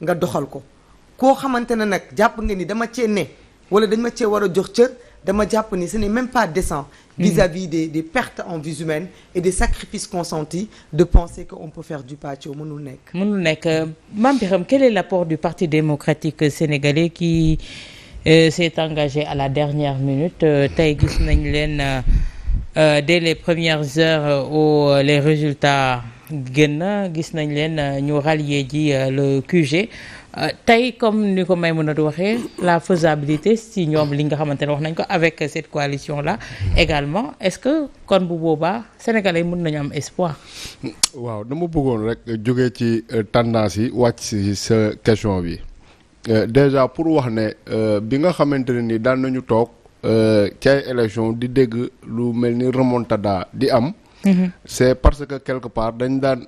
nga doxal ko koo xamante ne nag jàpp nga ni dama cee ne wala dañ ma cee war a jox cër dama jàpp ni ce n'est même pas décent vis-à-vis des pertes en vies humaines et des sacrifices consentis de penser qu'on peut faire du patio mënul nekk. Mame Birame, quel est l'apport du Parti démocratique sénégalais qui s'est engagé à la dernière minute tey gis nañ leen dès les premières heures où les résultats génn gis nañ leen ñu rallier ji le QG tey comme ni ko Maïmouna di waxee la faisabilité si ñoom li nga xamante ne wax nañ ko avec cette coalition là également est-ce que kon bu boobaa sénégalais mën nañu am espoir. waaw dama bëggoon rek jógee ci tendance yi wàcc si sa question bi déjà pour wax ne bi nga xamante ne ni daan nañu toog ci ay élection di dégg lu mel ni remontada di am. C'est parce que quelque part dañ daan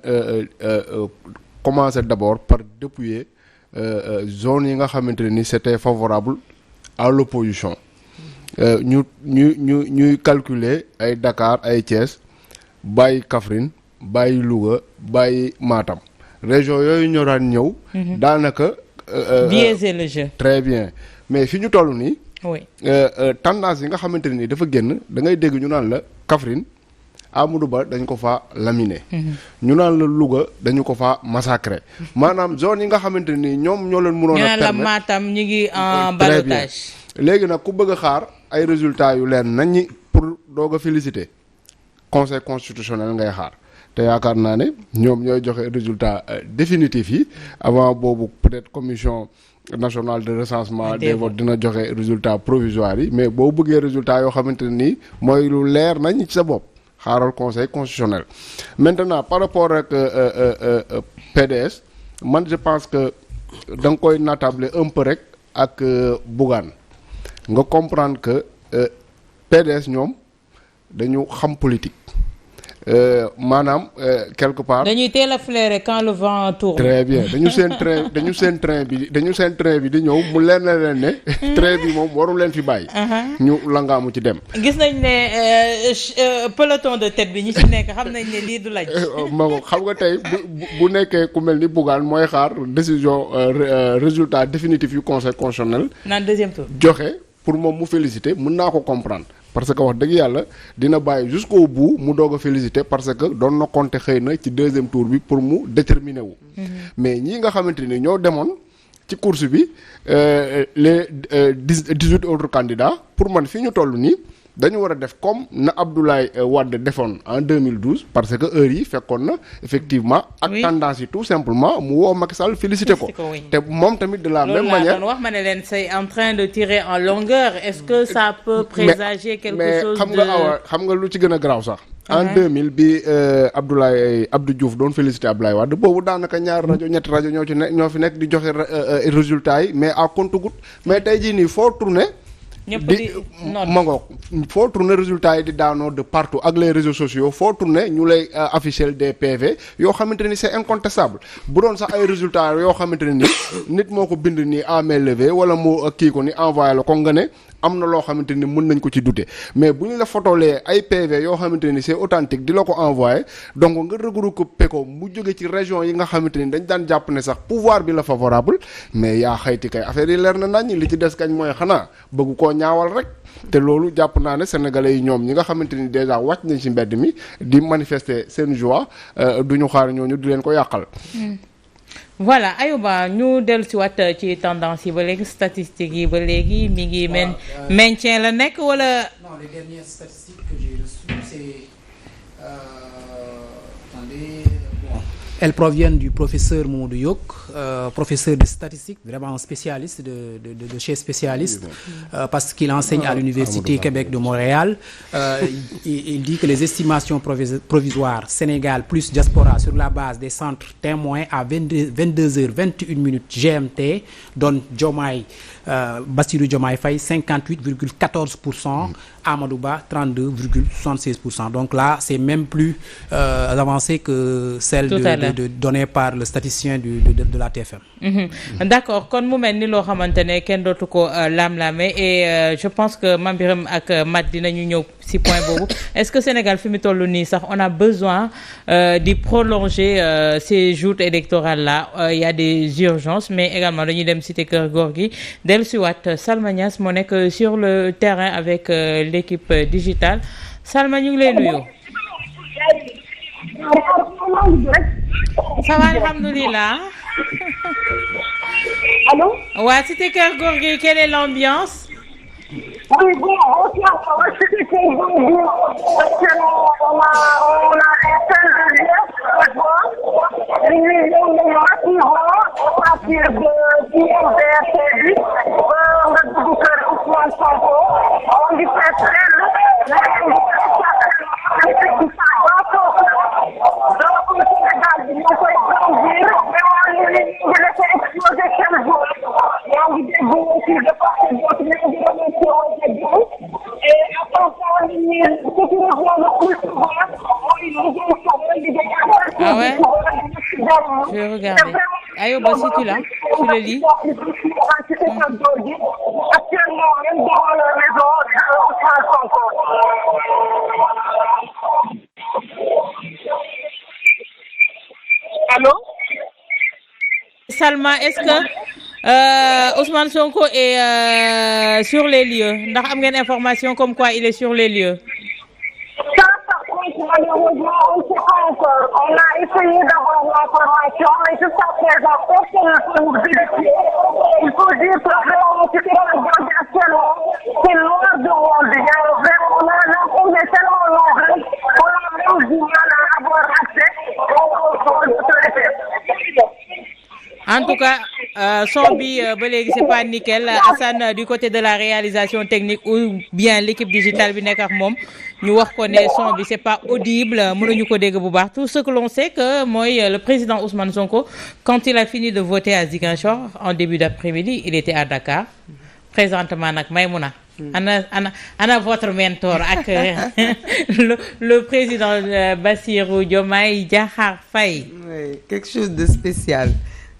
commencer d'abord par dépouiller zone yi nga xamante ne ni c'était favorable à l'opposition ñuy calculer ay Dakar ay Thiès bàyyi Kaffrine bàyyi Louga bàyyi Matam région yooyu ñoo daan ñëw. daanaka. biaiser le jeu. Très bien mais fi ñu toll nii. oui tendance yi nga xamante ne ni dafa génn da ngay dégg ñu naan la Kaffrine. Amadou Ba dañ ko faa laminé. ñu naan la Louga dañu ko faa massacré. maanaam zone yi nga xamante ni ñoom ñoo leen mënoon a. permettre la Matam ñu ngi en ballottage. léegi nag ku bëgg a xaar ay résultats yu leen naññi pour doog a féliciter conseil constitutionnel ngay xaar te yaakaar naa ne ñoom ñooy joxe résultat définitif yi avant boobu peut-être commission nationale de recensement des votes dina joxe résultat provisoire yi mais boo bëggee résultat yoo xamante ne nii mooy lu leer nañ ci sa bopp. xaaral conseil constitutionnel maintenant par rapport ak PDS man je pense que da nga koy natable un peu rek ak Bougane nga comprendre que PDS ñoom dañu xam politique maanaam quelque part. dañuy teel a flairer quand le vent tourne. très bien dañu seen train bi di ñëw mu leen ne train bi moom waru leen fi bàyyi. ñu langaamu ci dem. gis nañ ne peloton de tête bi ñi ci nekk xam nañ ne lii du laaj. xam nga tey bu nekkee ku mel ni Bougane mooy xaar décision résultat définitif yu conseil constitutionnel. naan deuxième tour joxe pour moom mu féliciter mën naa ko comprendre. parce que wax dëgg yàlla dina bàyyi jusqu'au bout mu doog a féliciter parce que doon na compter xëy na ci deuxième tour bi pour mu déterminer wu. mais ñii nga xamante ni ñoo demoon ci course bi les 18 autres candidats pour man fi ñu toll nii dañu war a def comme na Abdoulaye Wade defoon en 2012 parce que heure yi fekkoon na effectivement. ak tendance yi tout simplement mu woo Macky Sall féliciter ko. te moom tamit de la même manière. loolu wax ma ne leen c'est en train de tirer en longueur est-ce que ça peut présager quelque chose de. mais xam nga lu ci gën a garaaw sax. en 2000 bi Abdou Diouf doon féliciter Abdoulaye Wade boobu daanaka ñaar rajo ñetti rajo ñoo fi nekk di joxe résultats yi mais à compte-gouttes mais tey jii nii foo tourner. ñëpp di mangook foo tourner résultats yi di daanoo de partout ak les réseaux sociaux foo tourner ñu lay afficher des PV yoo xamante ni c'est incontestable bu doon sax ay résultats yoo xamante ne ni nit moo ko bind nii à main levée wala moo kii ko ni envoyé la ko nga ne am na loo xamante ni mën nañ ko ci douter mais bu ñu la fotolee ay PV yoo xamante ni c'est authentique di la ko envoyé donc nga regroupé ko mu jóge ci région yi nga xamante ni dañ daan jàpp ne sax pouvoir bi la favorable mais yaa xayti kay affaire yi leer na nañ li ci des kañ mooy xanaa bëgg koo ñaawal rek te loolu jàpp naa ne sénégalais yi ñoom ñi nga xamante ni déjà wàcc nañ ci mbedd mi di manifester seen joie du ñu xaar ñooñu di leen ko yàqal. voilà Ayoba ñu dellu si waat ci tendance yi ba léegi statistiques yi ba léegi mi ngi maintien la nekk wala. non les dernières statistiques que j'ai reçues c'est attendez bon elles proviennent du professeur Mamadou Yok professeur de statistique vraiment un spécialiste de chez spécialiste parce qu'il enseigne à l'université Québec de Montréal il dit que les estimations provisoires Sénégal plus diaspora sur la base des centres témoins à 22h21 GMT donnent Bassirou Diomaye Faye 58,14%, Amadou Ba 32,76%. Donc là, c'est même plus avancé que celle donné par le statisticien de la TFM. D'accord kon mu mel ni loo xamante ne kenn dootu ko laam-laame et je pense que Mame Birame ak Mat dinañu ñëw ci point boobu est-ce que Sénégal fi mu toll nii sax on a besoin d'y prolonger ces joutes électorales là il y a des urgences mais également dañuy dem cité Kër Gorgui dellusiwaat Salma Niass moo nekk sur le terrain avec l'équipe digitale Salma ñu ngi lay nuyu. Ça va alhamdoulilah. Allô? Ouais, cité Kër Gorgui, quelle est l'ambiance? Oui, bon, c'était Kër Gorgui. Actuellement, on a un seul lieu, une million de gens à partir de IMVRTV, nga dugg kër Ousmane Sonko, on dit très Ah ouais? Je vais regarder. Ayoba, si tu l'as, tu le lis. Actuellement, même devant la maison de Ousmane Sonko. Allô? Salma, est-ce que Ousmane Sonko est sur les lieux? Ndax am ngeen information comme quoi il est sur les lieux? Ça, par contre, malheureusement, on ne sait pas encore. On a essayé d'avoir l'information, mais jusqu'à présent, personne ne peut nous vérifier. Il faut dire que vraiment, ce qui regarde actuellement, c'est loin de monde. Il y a vraiment, on a l'impression tellement loin, on a même du mal à avoir accès aux autorités. En tout cas son bi ba léegi c'est pas nickel Assane du côté de la réalisation technique ou bien l'équipe digitale bi nekk ak moom ñu wax ko ne son bi c'est pas audible mënuñu ko dégg bu baax tout ce que l'on sait que mooy le président Ousmane Sonko quand il a fini de voter à Ziguinchor en début d'après-midi il était à Dakar présentement nag Maïmouna ana votre mentor ak le président Bassirou Diomaye Diakhar Faye. Oui, quelque chose de spécial.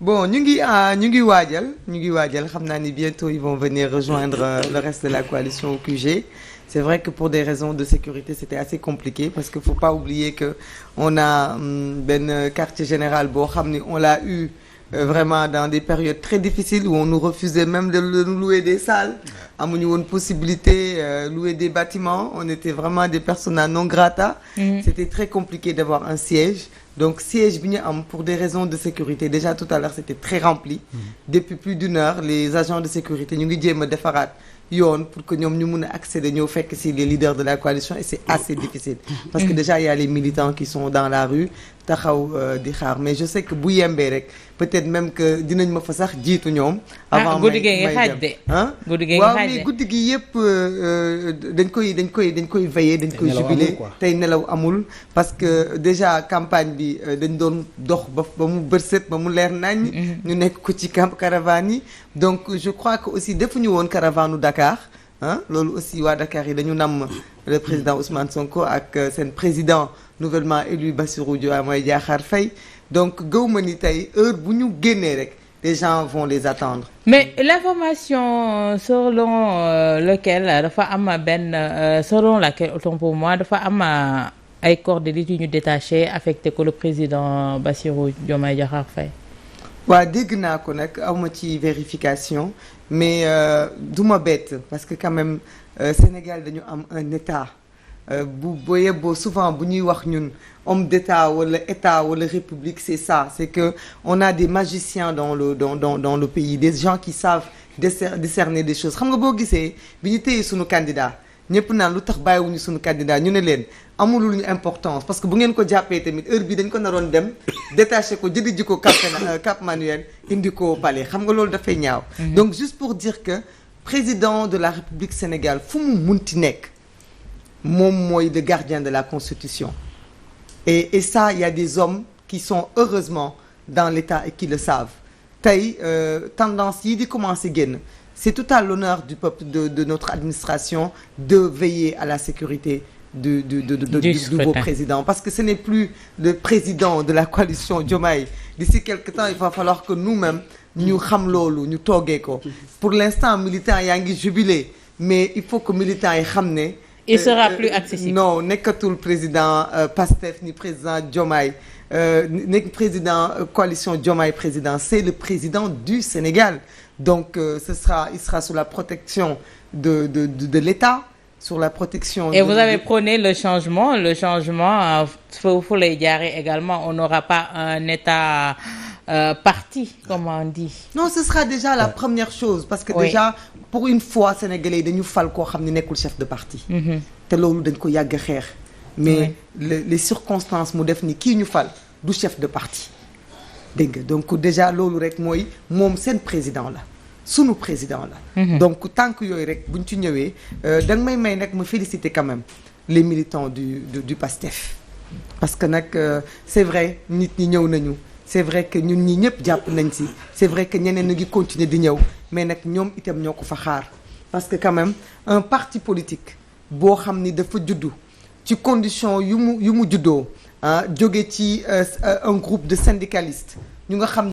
Bon ñu ngi waajal xam naa ni bientôt ils vont venir rejoindre le reste de la coalition au QG. C'est vrai que pour des raisons de sécurité c'était assez compliqué parce que faut pas oublier que on a benn quartier général boo xam ni on l'a eu vraiment dans des périodes très difficiles où on nous refusait même de nous louer des salles amuñu woon possibilité louer des bâtiments on était vraiment des persona non grata. C'était très compliqué d'avoir un siège. Donc siège bi ñu am pour des raisons de sécurité déjà tout à l'heure c'était très rempli. Depuis plus d'une heure les agents de sécurité ñu ngi jéem a defaraat yoon pour que ñoom ñu mun a accéder ñëw fekk ci les leaders de la coalition et c'est assez difficile. Parce que déjà il y a les militants qui sont dans la rue taxaw di xaar mais je sais que bu yembee rek peut-être même que dinañ ma fa sax jiitu ñoom. avant guddi gi nga xaaj de. waaw mais guddi gi yëpp dañ koy veiller dañ koy jubiler tey nelaw amul parce que déjà campagne bi dañ doon dox ba mu bërset ba mu leer nañ. ñu nekk ko ci caravane yi donc je crois que aussi defuñu woon caravane u Dakar loolu aussi waa Dakar yi dañu namm le président Ousmane Sonko ak seen président nouvellement élu Bassirou Diomaye Diakhar Faye donc gëwma ni tey heure bu ñu génnee rek les gens vont les attendre. Mais l'information selon lequel dafa am selon laquelle autant pour moi dafa am ay corps d'élite yu ñu détaché affecté ko le président Bassirou Diomaye Diakhar Faye. waaw dégg naa ko nag awma ci vérification mais du ma bett parce que quand même Sénégal dañu am un état bu yeboo souvent bu ñuy wax ñun homme d'état wala république c'est ça c'est que on a des magiciens dans le pays des gens qui savent discerner des choses xam nga boo gisee bi ñu téye suñu candidat ñëpp naan lu tax bàyyiwuñu suñu candidat ñu ne leen amulul ñu importance parce que bu ngeen ko jàppee tamit heure bi dañ ko naroon dem détaché ko jëli ji ko Cap Manuel indi ko palais xam nga loolu dafay ñaaw. Donc juste pour dire que président de la République Sénégal fu mu munti nekk moom mooy le gardien de la Constitution et ça il y a des hommes qui sont heureusement dans l'État et qui le savent tey tendance yi di commencer génn c'est tout à l'honneur du peuple de notre administration de veiller à la sécurité du nouveau président, parce que ce n'est plus le président de la coalition Diomaye. D'ici quelque temps il va falloir que nous-mêmes ñu xam loolu ñu toogee ko. Pour l'instant militants yaa ngi jubilé, mais il faut que militants yi xam ne il sera plus accessible. Non, nekkatul président Pastef ni président Diomaye nekk président coalition Diomaye président, c'est le président du Sénégal. Donc il sera sous la protection de l'État, sur la protection. Et vous avez prôné le changement fu lay jaare également, on n'aura pas un État parti, comme on dit. Non, ce sera déjà la première chose, parce que déjà pour une fois sénégalais yi dañu fal koo xam ne nekkul chef de parti. te loolu dañ ko yàgg xeex. mais les circonstances mu def ni kii ñu fal du chef de parti. dégg nga donc déjà loolu rek mooy moom seen président la sunu président la. donc tant que yooyu rek buñ ci ñëwee da nga may nag ma féliciter quand même les militants du PASTEF. parce que nag c'est vrai nit ñi ñëw nañu. c'est vrai que ñun ñi ñëpp jàpp nañ ci c'est vrai que ñeneen a ngi continuer di ñëw mais nag ñoom itam ñoo ko fa xaar parce que quand même un parti politique boo xam ni dafa juddu ci condition yu mu juddoo jóge ci un groupe de syndicalistes ñu nga xam